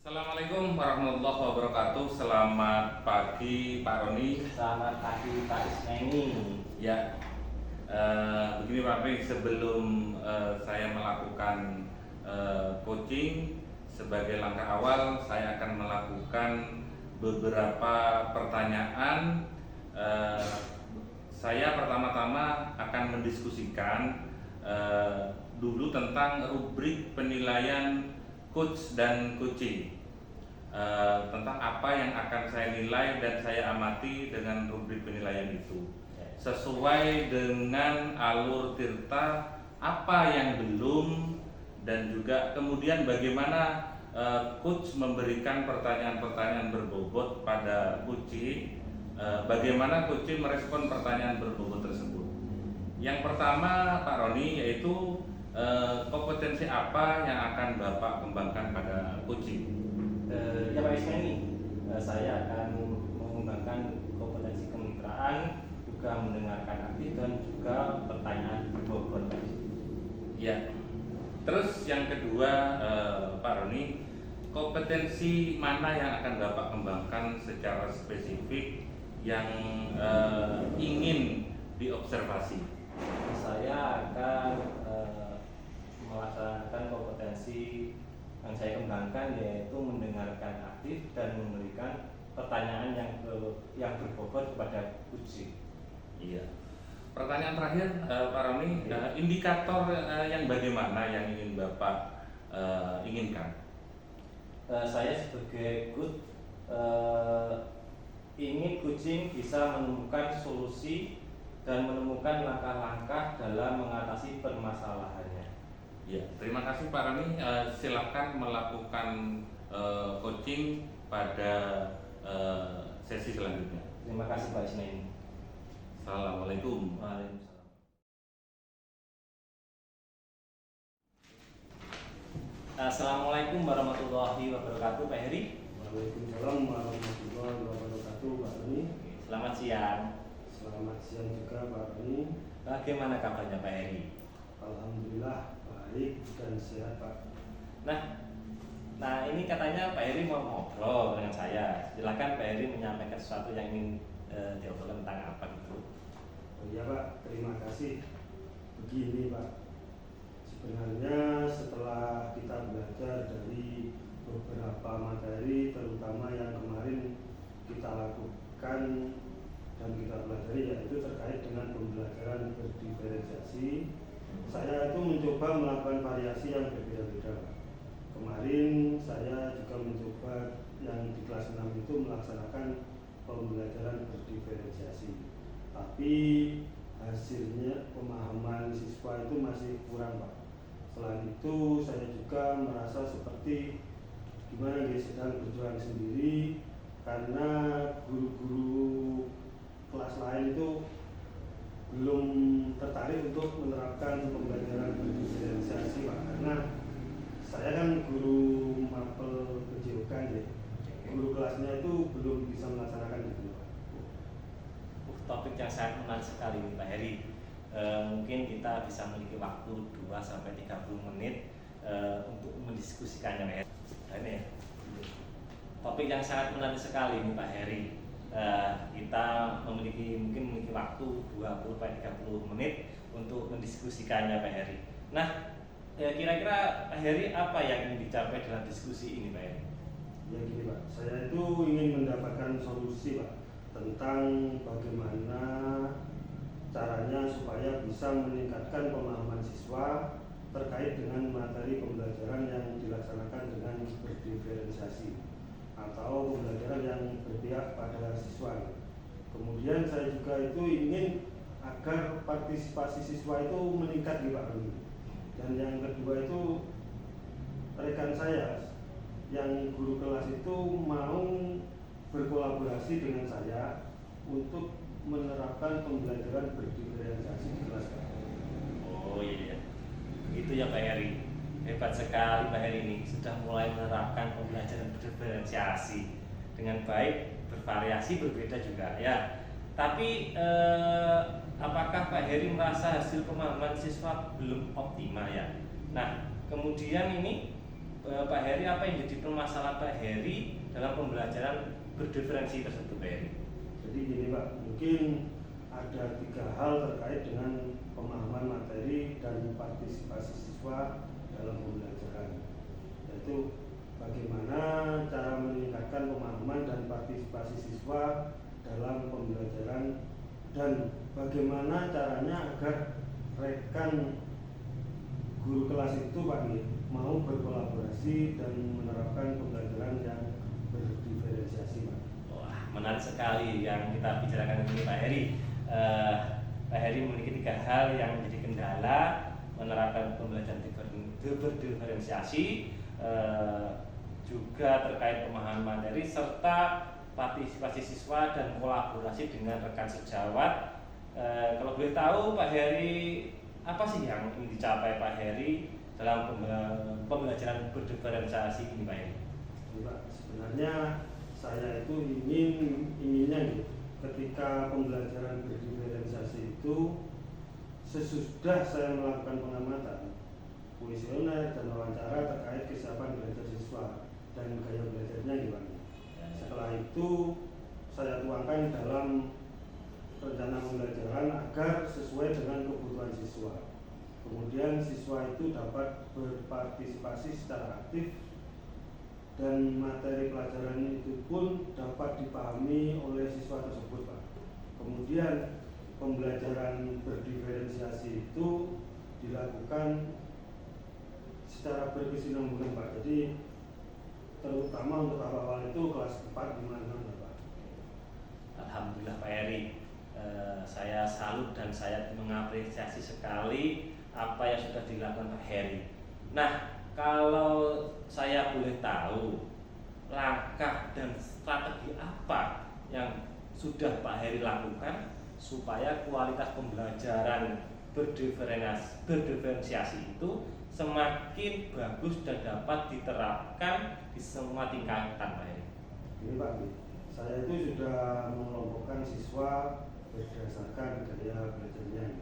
Assalamualaikum warahmatullahi wabarakatuh. Selamat pagi Pak Roni. Selamat pagi Pak Ismaini. Ya, begini Pak Roni, sebelum saya melakukan coaching sebagai langkah awal, saya akan melakukan beberapa pertanyaan. Saya pertama-tama akan mendiskusikan dulu tentang rubrik penilaian coach dan coaching. Tentang apa yang akan saya nilai dan saya amati dengan rubrik penilaian itu sesuai dengan alur Tirta, apa yang belum, dan juga kemudian bagaimana coach memberikan pertanyaan-pertanyaan berbobot pada coaching, bagaimana coaching merespon pertanyaan berbobot tersebut. Yang pertama Pak Roni, yaitu kompetensi apa yang akan Bapak kembangkan pada coaching? Ya Pak Ismaini, saya akan mengembangkan kompetensi kemitraan, juga mendengarkan aktif dan juga pertanyaan berbobot. Ya. Terus yang kedua Pak Roni, kompetensi mana yang akan Bapak kembangkan secara spesifik yang ingin diobservasi? Saya akan melaksanakan kompetensi yang saya kembangkan, yaitu mendengarkan aktif dan memberikan pertanyaan yang berbobot kepada coaching. Iya. Pertanyaan terakhir Pak Roni, indikator yang bagaimana yang ingin Bapak inginkan? Saya sebagai coach ingin coaching bisa menemukan solusi dan menemukan langkah-langkah dalam mengatasi permasalahannya. Ya, terima kasih Pak Roni. Silakan melakukan coaching pada sesi selanjutnya. Terima kasih Pak Ismail. Assalamualaikum. Waalaikumsalam. Assalamualaikum warahmatullahi wabarakatuh, Pak Heri. Waalaikumsalam warahmatullahi wabarakatuh, Pak Roni. Selamat siang. Selamat siang juga, Pak Roni. Bagaimana kabarnya Pak Heri? Alhamdulillah baik dan sehat, Pak. Nah ini katanya Pak Heri mau ngobrol dengan saya. Silakan Pak Heri menyampaikan sesuatu yang ingin diobrolkan tentang apa gitu. Oh iya, Pak, terima kasih. Begini, Pak, sebenarnya setelah kita belajar dari beberapa materi, terutama yang kemarin kita lakukan dan kita pelajari, yaitu terkait dengan pembelajaran berdiferensiasi, saya itu mencoba melakukan variasi yang berbeda-beda. Kemarin saya juga mencoba yang di kelas 6 itu melaksanakan pembelajaran berdiferensiasi, tapi hasilnya pemahaman siswa itu masih kurang, Pak. Selain itu saya juga merasa seperti gimana dia sedang berjuang sendiri, karena guru-guru kelas lain itu belum tertarik untuk menerapkan pembelajaran berdiferensiasi, Pak. Karena saya kan guru mapel kejiwakan, ya. Guru kelasnya itu belum bisa melaksanakan itu, Pak. Topik yang sangat menarik sekali nih Pak Heri. Mungkin kita bisa memiliki waktu 2-30 menit untuk mendiskusikannya Pak Heri. Nah, ini ya. Topik yang sangat menarik sekali nih Pak Heri. Kita mungkin memiliki waktu 20-30 menit untuk mendiskusikannya Pak Heri. Nah, kira-kira Pak Heri apa yang ingin dicapai dalam diskusi ini Pak Heri? Ya gini, Pak, saya itu ingin mendapatkan solusi, Pak, tentang bagaimana caranya supaya bisa meningkatkan pemahaman siswa terkait dengan materi pembelajaran yang dilaksanakan dengan berdiferensiasi atau pembelajaran yang berpihak pada siswa. Kemudian saya juga itu ingin agar partisipasi siswa itu meningkat di Pak Roni. Dan yang kedua itu rekan saya yang guru kelas itu mau berkolaborasi dengan saya untuk menerapkan pembelajaran berdiferensiasi di kelas. Oh iya, itu ya Pak Heri. Hebat sekali Pak Heri ini sudah mulai menerapkan pembelajaran berdiferensiasi dengan baik, bervariasi, berbeda juga ya. Tapi apakah Pak Heri merasa hasil pemahaman siswa belum optimal ya? Nah, kemudian ini Pak Heri, apa yang jadi permasalahan Pak Heri dalam pembelajaran berdiferensi tersebut, Pak Heri? Jadi gini Pak, mungkin ada 3 hal terkait dengan pemahaman materi dan partisipasi siswa dalam pembelajaran, yaitu bagaimana cara meningkatkan pemahaman dan partisipasi siswa dalam pembelajaran dan bagaimana caranya agar rekan guru kelas itu Pak mau berkolaborasi dan menerapkan pembelajaran yang berdiferensiasi Pak. Wah, menarik sekali yang kita bicarakan ini Pak Heri. Pak Heri memiliki 3 hal yang menjadi kendala menerapkan pembelajaran berdiferensiasi, juga terkait pemahaman materi serta partisipasi siswa dan kolaborasi dengan rekan sejawat. Kalau boleh tahu Pak Heri, apa sih yang ingin dicapai Pak Heri dalam pembelajaran berdiferensiasi ini Pak Heri? Pak, sebenarnya saya itu inginnya gitu, ketika pembelajaran berdiferensiasi itu sesudah saya melakukan pengamatan, kuesioner dan wawancara terkait kesiapan belajar siswa dan gaya belajarnya gimana. Setelah itu saya tuangkan dalam rencana pembelajaran agar sesuai dengan kebutuhan siswa. Kemudian siswa itu dapat berpartisipasi secara aktif dan materi pelajaran itu pun dapat dipahami oleh siswa tersebut Pak. Kemudian pembelajaran berdiferensiasi itu dilakukan secara berkesinambungan Pak. Jadi terutama untuk awal-awal itu kelas 4, 5, 6 Pak. Alhamdulillah Pak Heri, saya salut dan saya mengapresiasi sekali apa yang sudah dilakukan Pak Heri. Nah, kalau saya boleh tahu langkah dan strategi apa yang sudah Pak Heri lakukan supaya kualitas pembelajaran berdiferensiasi itu semakin bagus dan dapat diterapkan di semua tingkatan Pak Heri? Ini Pak, saya itu sudah mengelompokkan siswa berdasarkan gaya belajarnya.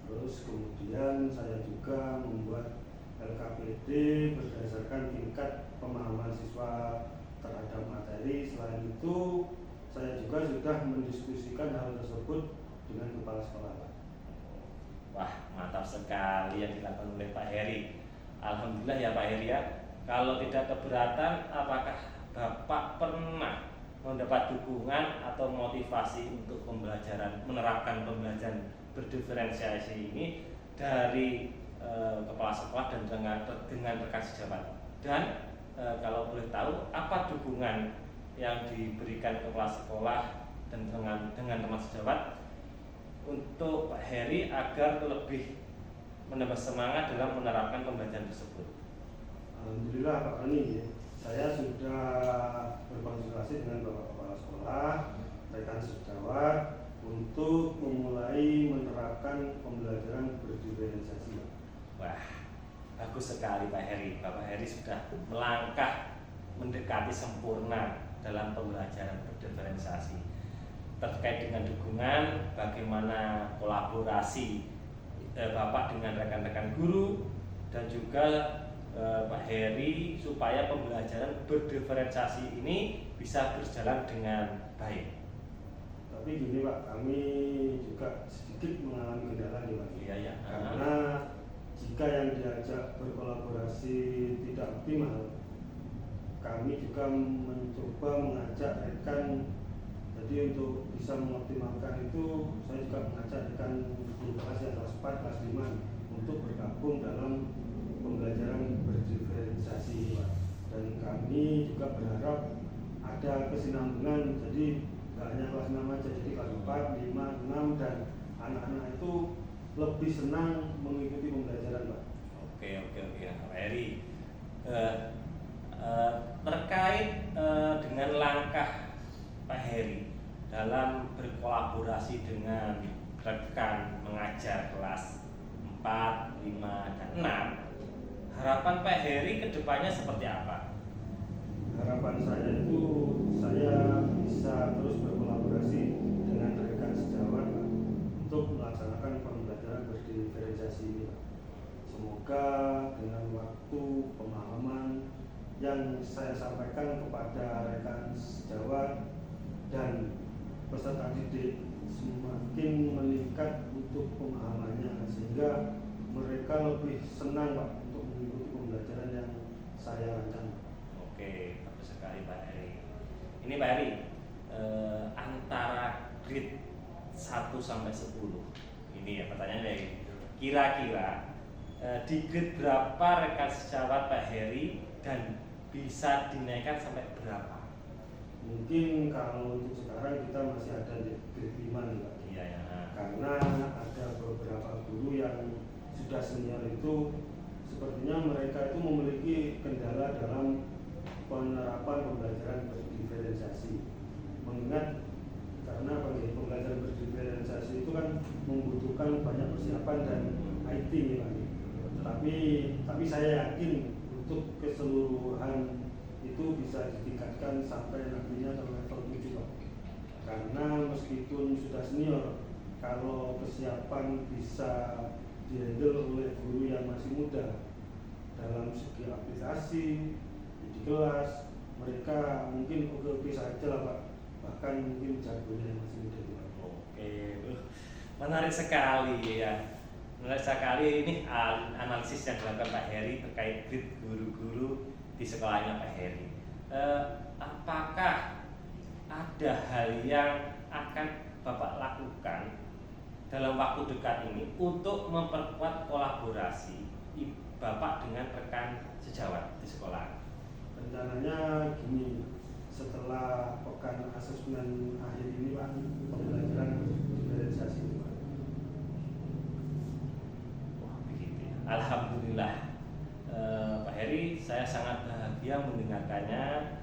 Terus kemudian saya juga membuat LKPD berdasarkan tingkat pemahaman siswa terhadap materi. Selain itu, saya juga sudah mendiskusikan hal tersebut dengan kepala sekolah. Wah, mantap sekali yang dilakukan oleh Pak Heri. Alhamdulillah ya Pak Heri ya. Kalau tidak keberatan, apakah Bapak pernah mendapat dukungan atau motivasi untuk menerapkan pembelajaran berdiferensiasi ini dari kepala sekolah dan dengan rekan sejawat? Dan kalau boleh tahu, apa dukungan yang diberikan kepala sekolah dan dengan teman sejawat untuk Pak Heri agar lebih menambah semangat dalam menerapkan pembelajaran tersebut? Alhamdulillah Pak Rani, saya sudah berkonsultasi dengan Bapak Kepala Sekolah, rekan sejawat untuk memulai menerapkan pembelajaran berdiferensiasi. Wah, bagus sekali Pak Heri. Bapak Heri sudah melangkah mendekati sempurna dalam pembelajaran berdiferensiasi. Terkait dengan dukungan, bagaimana kolaborasi Bapak dengan rekan-rekan guru dan juga Pak Heri supaya pembelajaran berdiferensiasi ini bisa berjalan dengan baik. Tapi gini Pak, kami juga sedikit mengalami kendala nih Pak. Iya ya. Karena jika yang diajak berkolaborasi tidak optimal, kami juga mencoba mengajak rekan. Jadi untuk bisa mengoptimalkan itu, saya juga mengajak rekan guru kelas yang kelas 4, kelas 5 untuk bergabung dalam pembelajaran berdiferensiasi Pak. Dan kami juga berharap ada kesinambungan, jadi tidak hanya kelas 6 aja, jadi kelas 4, 5, 6 dan anak-anak itu lebih senang mengikuti pembelajaran Pak. Oke Pak Heri, terkait dengan langkah Pak Heri dalam berkolaborasi dengan rekan mengajar kelas 4, 5, dan 6, harapan Pak Heri ke depannya seperti apa? Harapan saya itu saya bisa terus berkolaborasi dengan rekan sejawat Pak, untuk melaksanakan pembelajaran berdiferensiasi ini Pak. Semoga semoga dengan waktu pemahaman yang saya sampaikan kepada rekan sejawat dan peserta didik semakin meningkat untuk pemahamannya, sehingga mereka lebih senang Pak untuk mengikuti pembelajaran yang saya rancang. Oke, bagus sekali Pak Heri. Ini Pak Heri, antara grade 1 sampai 10, ini ya pertanyaannya, kira-kira di grade berapa rekan sejawat Pak Heri dan bisa dinaikkan sampai berapa? Mungkin kalau untuk sekarang kita masih ada di grade 5 nih Pak. Iya ya. Karena ada beberapa guru yang sudah senior itu sepertinya mereka itu memiliki kendala dalam penerapan pembelajaran berdiferensiasi. Mengingat karena pembelajaran berdiferensiasi itu kan membutuhkan banyak persiapan dan IT nih Pak. Tapi saya yakin untuk keseluruhan itu bisa ditingkatkan sampai nantinya ke level 7 Pak. Karena meskipun sudah senior, kalau kesiapan bisa dihandle oleh guru yang masih muda dalam segi aplikasi di kelas, mereka mungkin oke-oke saja lah Pak. Bahkan mungkin jagonya yang masih muda Pak. Oke, menarik sekali ya. Menarik sekali ini analisis yang dilakukan Pak Heri terkait grade guru-guru di sekolahnya Pak Heri. Apakah ada hal yang akan Bapak lakukan dalam waktu dekat ini untuk memperkuat kolaborasi Bapak dengan rekan sejawat di sekolah? Rencananya gini, setelah pekan asesmen akhir ini Pak, pembelajaran diferensiasi itu Pak. Wah, begitu ya. Alhamdulillah, Pak Heri, saya sangat bahagia mendengarkannya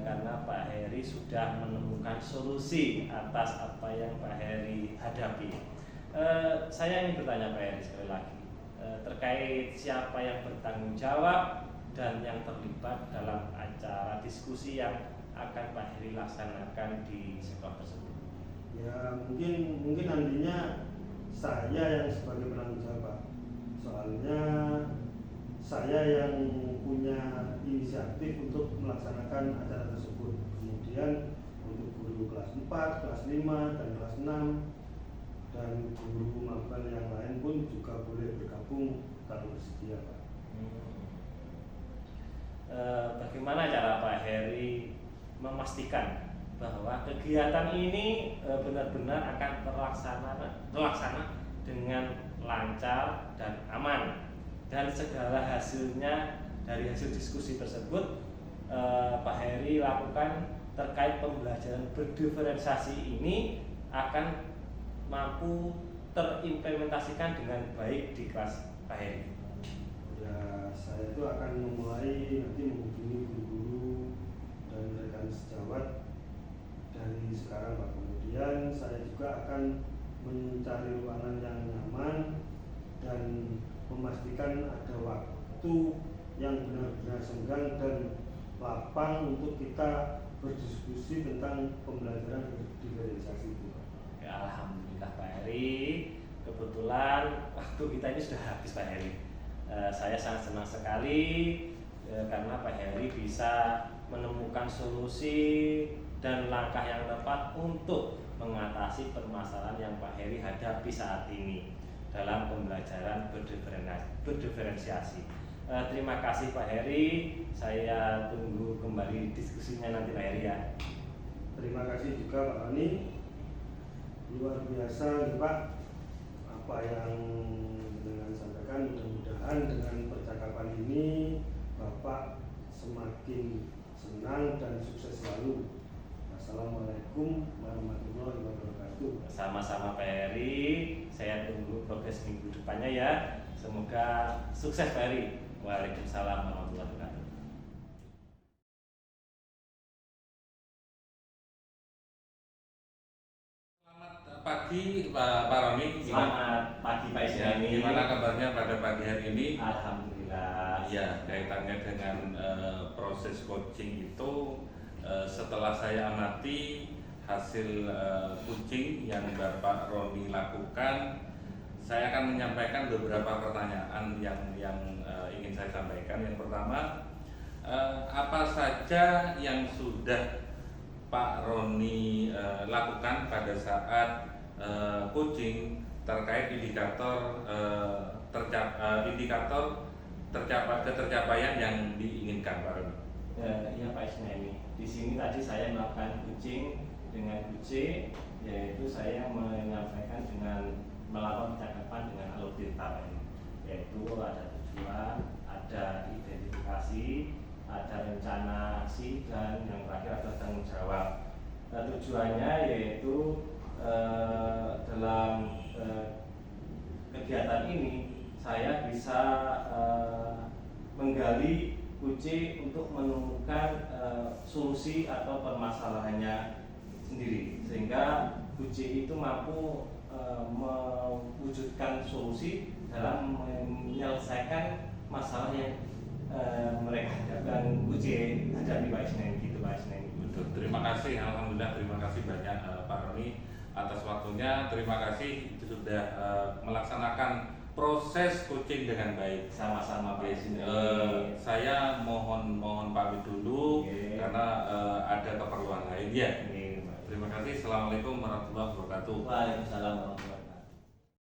karena Pak Heri sudah menemukan solusi atas apa yang Pak Heri hadapi. Saya ingin bertanya Pak Heri sekali lagi terkait siapa yang bertanggung jawab dan yang terlibat dalam acara diskusi yang akan Pak Heri laksanakan di sekolah tersebut. Ya mungkin nantinya saya yang sebagai penanggung jawab Pak. Soalnya saya yang punya inisiatif untuk melaksanakan acara tersebut. Kemudian untuk guru kelas 4, kelas 5, dan kelas 6 dan guru maba yang lain pun juga boleh bergabung kalau bersedia Pak. Bagaimana cara Pak Heri memastikan bahwa kegiatan ini benar-benar akan terlaksana dengan lancar dan aman, dan segala hasilnya dari hasil diskusi tersebut Pak Heri lakukan terkait pembelajaran berdiferensiasi ini akan mampu terimplementasikan dengan baik di kelas Pak Heri? Ya, saya itu akan memulai nanti menghubungi guru-guru dan rekan sejawat dari sekarang Pak. Kemudian saya juga akan mencari ruangan yang nyaman dan memastikan ada waktu yang benar-benar senggang dan lapang untuk kita berdiskusi tentang pembelajaran berdiferensiasi itu. Ya, alhamdulillah Pak Heri, kebetulan waktu kita ini sudah habis Pak Heri. Saya sangat senang sekali karena Pak Heri bisa menemukan solusi dan langkah yang tepat untuk mengatasi permasalahan yang Pak Heri hadapi saat ini dalam pembelajaran berdiferensiasi. Terima kasih Pak Heri, saya tunggu kembali diskusinya nanti Pak Heri ya. Terima kasih juga Pak Roni. Luar biasa nih Pak apa yang dengan sampaikan. Mudah-mudahan dengan percakapan ini Bapak semakin senang dan sukses selalu. Assalamualaikum warahmatullahi wabarakatuh. Sama-sama Pak Heri, saya tunggu progres minggu depannya ya. Semoga sukses Pak Heri. Waalaikumsalam warahmatullahi wabarakatuh. Selamat pagi Pak Roni. Selamat pagi Pak Ismail. Gimana kabarnya pada pagi hari ini? Alhamdulillah. Ya, kaitannya dengan proses coaching itu setelah saya amati hasil coaching yang Bapak Roni lakukan, saya akan menyampaikan beberapa pertanyaan yang ingin saya sampaikan. Yang pertama, apa saja yang sudah Pak Roni lakukan pada saat coaching terkait indikator ketercapaian yang diinginkan, Pak Roni? Iya Pak Isnani. Di sini tadi saya melakukan coaching dengan UC, yaitu saya menyampaikan dengan melakukan percakapan dengan alutsista, yaitu ada tujuan, ada identifikasi, ada rencana aksi, dan yang terakhir ada tanggung jawab. Tujuannya yaitu dalam kegiatan ini saya bisa menggali kunci untuk menemukan solusi atau permasalahannya sendiri, sehingga kunci itu mampu mewujudkan solusi dalam menyelesaikan masalah yang mereka dan kunci hadapi Pak Isnani, gitu Pak Isnani. Betul. Terima kasih, alhamdulillah, terima kasih banyak Pak Roni atas waktunya. Terima kasih sudah melaksanakan proses coaching dengan baik. Sama-sama Pak Isnani. Saya mohon pamit dulu karena ada keperluan lain ya. Terima kasih. Assalamualaikum warahmatullahi wabarakatuh. Waalaikumsalam warahmatullahi wabarakatuh.